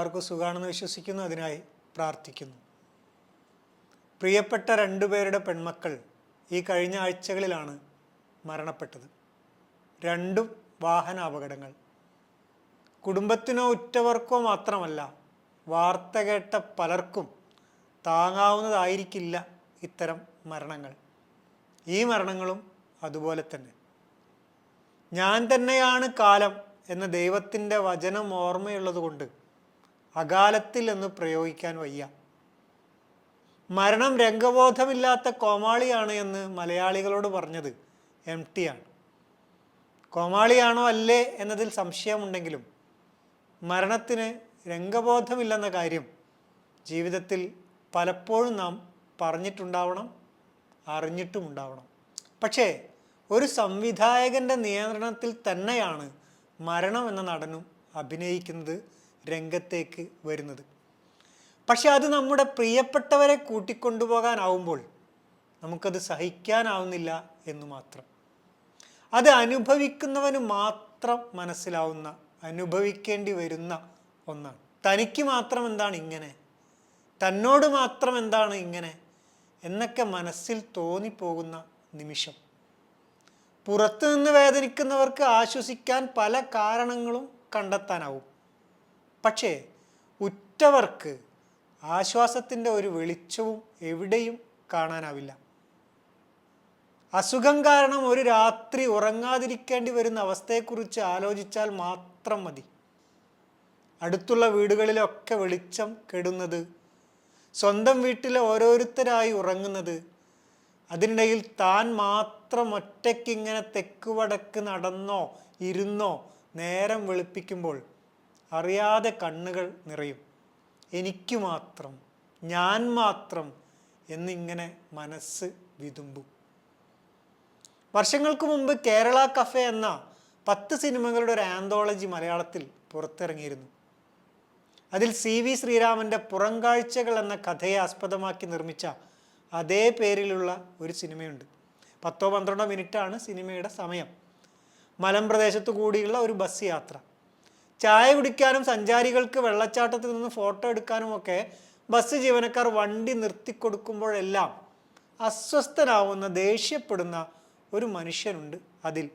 എല്ലാവർക്കും സുഖമാണെന്ന് വിശ്വസിക്കുന്നു. അതിനായി പ്രാർത്ഥിക്കുന്നു. പ്രിയപ്പെട്ട 2 പേരുടെ പെൺമക്കൾ ഈ കഴിഞ്ഞ ആഴ്ചകളിലാണ് മരണപ്പെട്ടത്. 2 വാഹന അപകടങ്ങൾ. കുടുംബത്തിനോ ഉറ്റവർക്കോ മാത്രമല്ല, വാർത്ത കേട്ട പലർക്കും താങ്ങാവുന്നതായിരിക്കില്ല ഇത്തരം മരണങ്ങൾ. ഈ മരണങ്ങളും അതുപോലെ തന്നെ. ഞാൻ തന്നെയാണ് കാലം എന്ന ദൈവത്തിൻ്റെ വചനം ഓർമ്മയുള്ളതുകൊണ്ട് അകാലത്തിൽ എന്ന് പ്രയോഗിക്കാൻ വയ്യ. മരണം രംഗബോധമില്ലാത്ത കോമാളിയാണ് എന്ന് മലയാളികളോട് പറഞ്ഞത് MT ആണ്. കോമാളിയാണോ അല്ലേ എന്നതിൽ സംശയമുണ്ടെങ്കിലും മരണത്തിന് രംഗബോധമില്ലെന്ന കാര്യം ജീവിതത്തിൽ പലപ്പോഴും നാം പറഞ്ഞിട്ടുണ്ടാവണം, അറിഞ്ഞിട്ടുമുണ്ടാവണം. പക്ഷേ ഒരു സംവിധായകൻ്റെ നിയന്ത്രണത്തിൽ തന്നെയാണ് മരണം എന്ന നടനും അഭിനയിക്കുന്നത്, രംഗത്തേക്ക് വരുന്നത്. പക്ഷെ അത് നമ്മുടെ പ്രിയപ്പെട്ടവരെ കൂട്ടിക്കൊണ്ടുപോകാനാവുമ്പോൾ നമുക്കത് സഹിക്കാനാവുന്നില്ല എന്ന് മാത്രം. അത് അനുഭവിക്കുന്നവന് മാത്രം മനസ്സിലാവുന്ന, അനുഭവിക്കേണ്ടി വരുന്ന ഒന്നാണ്. തനിക്ക് മാത്രം എന്താണ് ഇങ്ങനെ, തന്നോട് മാത്രം എന്താണ് ഇങ്ങനെ എന്നൊക്കെ മനസ്സിൽ തോന്നിപ്പോകുന്ന നിമിഷം. പുറത്തു നിന്ന് വേദനിക്കുന്നവർക്ക് ആശ്വസിക്കാൻ പല കാരണങ്ങളും കണ്ടെത്താനാവും. പക്ഷേ ഉറ്റവർക്ക് ആശ്വാസത്തിൻ്റെ ഒരു വെളിച്ചവും എവിടെയും കാണാനാവില്ല. അസുഖം കാരണം ഒരു രാത്രി ഉറങ്ങാതിരിക്കേണ്ടി വരുന്ന അവസ്ഥയെക്കുറിച്ച് ആലോചിച്ചാൽ മാത്രം മതി. അടുത്തുള്ള വീടുകളിലൊക്കെ വെളിച്ചം കെടുന്നത്, സ്വന്തം വീട്ടിലെ ഓരോരുത്തരായി ഉറങ്ങുന്നത്, അതിനിടയിൽ താൻ മാത്രം ഒറ്റയ്ക്കിങ്ങനെ തെക്ക് വടക്ക് നടന്നോ ഇരുന്നോ നേരം വെളുപ്പിക്കുമ്പോൾ അറിയാതെ കണ്ണുകൾ നിറയും. എനിക്ക് മാത്രം, ഞാൻ മാത്രം എന്നിങ്ങനെ മനസ്സ് വിതുമ്പും. വർഷങ്ങൾക്ക് മുമ്പ് കേരള കഫേ എന്ന 10 സിനിമകളുടെ ഒരു ആന്തോളജി മലയാളത്തിൽ പുറത്തിറങ്ങിയിരുന്നു. അതിൽ CV ശ്രീരാമൻ്റെ പുറംകാഴ്ചകൾ എന്ന കഥയെ ആസ്പദമാക്കി നിർമ്മിച്ച അതേ പേരിലുള്ള ഒരു സിനിമയുണ്ട്. 10-12 മിനിറ്റാണ് സിനിമയുടെ സമയം. മലമ്പ്രദേശത്തു കൂടിയുള്ള ഒരു ബസ് യാത്ര. ചായ കുടിക്കാനും സഞ്ചാരികൾക്ക് വെള്ളച്ചാട്ടത്തിൽ നിന്ന് ഫോട്ടോ എടുക്കാനുമൊക്കെ ബസ് ജീവനക്കാർ വണ്ടി നിർത്തിക്കൊടുക്കുമ്പോഴെല്ലാം അസ്വസ്ഥനാവുന്ന, ദേഷ്യപ്പെടുന്ന ഒരു മനുഷ്യനുണ്ട് അതിൽ.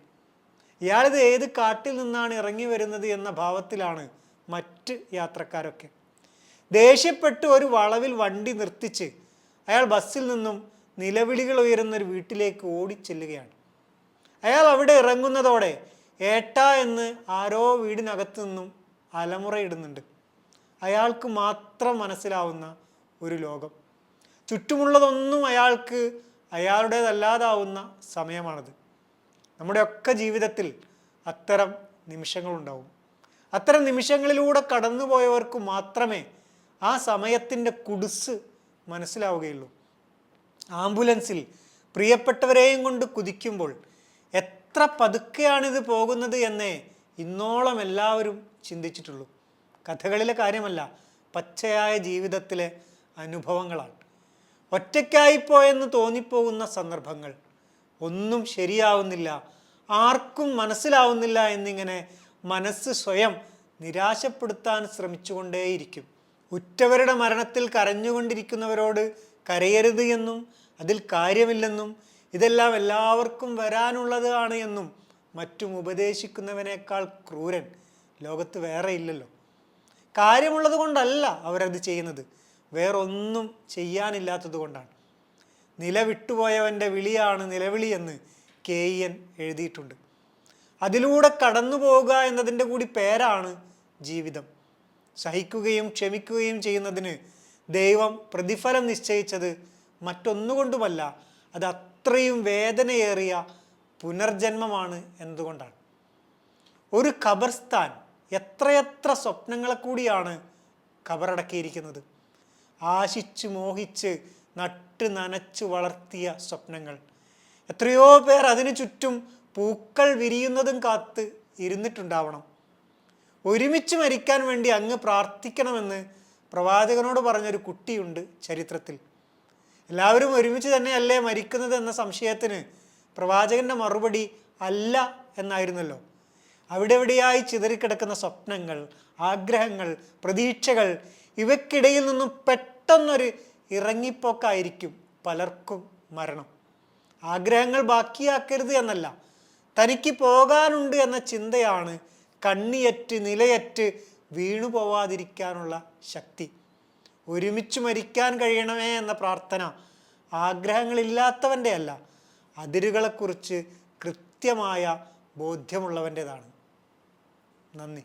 ഇയാളിത് ഏത് കാട്ടിൽ നിന്നാണ് ഇറങ്ങി വരുന്നത് എന്ന ഭാവത്തിലാണ് മറ്റ് യാത്രക്കാരൊക്കെ. ദേഷ്യപ്പെട്ട് ഒരു വളവിൽ വണ്ടി നിർത്തിച്ച് അയാൾ ബസ്സിൽ നിന്നും നിലവിളികൾ ഉയരുന്നൊരു വീട്ടിലേക്ക് ഓടിച്ചെല്ലുകയാണ്. അയാൾ അവിടെ ഇറങ്ങുന്നതോടെ ഏട്ടാ എന്ന് ആരോ വീടിനകത്തു നിന്നും അലമുറയിടുന്നുണ്ട്. അയാൾക്ക് മാത്രം മനസ്സിലാവുന്ന ഒരു ലോകം. ചുറ്റുമുള്ളതൊന്നും അയാൾക്ക് അയാളുടേതല്ലാതാവുന്ന സമയമാണത്. നമ്മുടെയൊക്കെ ജീവിതത്തിൽ അത്തരം നിമിഷങ്ങളുണ്ടാവും. അത്തരം നിമിഷങ്ങളിലൂടെ കടന്നുപോയവർക്ക് മാത്രമേ ആ സമയത്തിൻ്റെ കുടുസ് മനസ്സിലാവുകയുള്ളൂ. ആംബുലൻസിൽ പ്രിയപ്പെട്ടവരെയും കൊണ്ട് കുതിക്കുമ്പോൾ എത്ര പതുക്കെയാണിത് പോകുന്നത് എന്നേ ഇന്നോളം എല്ലാവരും ചിന്തിച്ചിട്ടുള്ളൂ. കഥകളിലെ കാര്യമല്ല, പച്ചയായ ജീവിതത്തിലെ അനുഭവങ്ങളാണ്. ഒറ്റയ്ക്കായിപ്പോയെന്ന് തോന്നിപ്പോകുന്ന സന്ദർഭങ്ങൾ, ഒന്നും ശരിയാവുന്നില്ല, ആർക്കും മനസ്സിലാവുന്നില്ല എന്നിങ്ങനെ മനസ്സ് സ്വയം നിരാശപ്പെടുത്താൻ ശ്രമിച്ചുകൊണ്ടേയിരിക്കും. ഉറ്റവരുടെ മരണത്തിൽ കരഞ്ഞുകൊണ്ടിരിക്കുന്നവരോട് കരയരുത് എന്നും അതിൽ കാര്യമില്ലെന്നും ഇതെല്ലാം എല്ലാവർക്കും വരാനുള്ളതാണ് എന്നും മറ്റും ഉപദേശിക്കുന്നവനേക്കാൾ ക്രൂരൻ ലോകത്ത് വേറെ ഇല്ലല്ലോ. കാര്യമുള്ളത് കൊണ്ടല്ല അവരത് ചെയ്യുന്നത്, വേറൊന്നും ചെയ്യാനില്ലാത്തത് കൊണ്ടാണ്. നിലവിട്ടുപോയവൻ്റെ വിളിയാണ് നിലവിളി എന്ന് KN എഴുതിയിട്ടുണ്ട്. അതിലൂടെ കടന്നു പോവുക എന്നതിൻ്റെ കൂടി പേരാണ് ജീവിതം. സഹിക്കുകയും ക്ഷമിക്കുകയും ചെയ്യുന്നതിന് ദൈവം പ്രതിഫലം നിശ്ചയിച്ചത് മറ്റൊന്നുകൊണ്ടുമല്ല, അത് അത്രയും വേദനയേറിയ പുനർജന്മമാണ് എന്നതുകൊണ്ടാണ്. ഒരു ഖബർസ്ഥാൻ എത്രയെത്ര സ്വപ്നങ്ങളെ കൂടിയാണ് ഖബറടക്കിയിരിക്കുന്നത്. ആശിച്ച് മോഹിച്ച് നട്ട് നനച്ച് വളർത്തിയ സ്വപ്നങ്ങൾ. എത്രയോ പേർ അതിനു ചുറ്റും പൂക്കൾ വിരിയുന്നതും കാത്ത് ഇരുന്നിട്ടുണ്ടാവണം. ഒരുമിച്ച് മരിക്കാൻ വേണ്ടി അങ്ങ് പ്രാർത്ഥിക്കണമെന്ന് പ്രവാചകനോട് പറഞ്ഞൊരു കുട്ടിയുണ്ട് ചരിത്രത്തിൽ. എല്ലാവരും ഒരുമിച്ച് തന്നെയല്ലേ മരിക്കുന്നത് എന്ന സംശയത്തിന് പ്രവാചകൻ്റെ മറുപടി അല്ല എന്നായിരുന്നല്ലോ. അവിടെ എവിടെയായി ചിതറിക്കിടക്കുന്ന സ്വപ്നങ്ങൾ, ആഗ്രഹങ്ങൾ, പ്രതീക്ഷകൾ, ഇവയ്ക്കിടയിൽ നിന്നും പെട്ടെന്നൊരു ഇറങ്ങിപ്പോക്കായിരിക്കും പലർക്കും മരണം. ആഗ്രഹങ്ങൾ ബാക്കിയാക്കരുത് എന്നല്ല, തനിക്ക് പോകാനുണ്ട് എന്ന ചിന്തയാണ് കണ്ണിയറ്റ് നിലയറ്റ് വീണു പോവാതിരിക്കാനുള്ള ശക്തി. ഒരുമിച്ച് മരിക്കാൻ കഴിയണമേ എന്ന പ്രാർത്ഥന ആഗ്രഹങ്ങളില്ലാത്തവൻ്റെ അല്ല, അതിരുകളെക്കുറിച്ച് കൃത്യമായ ബോധ്യമുള്ളവൻ്റെതാണ്. നന്ദി.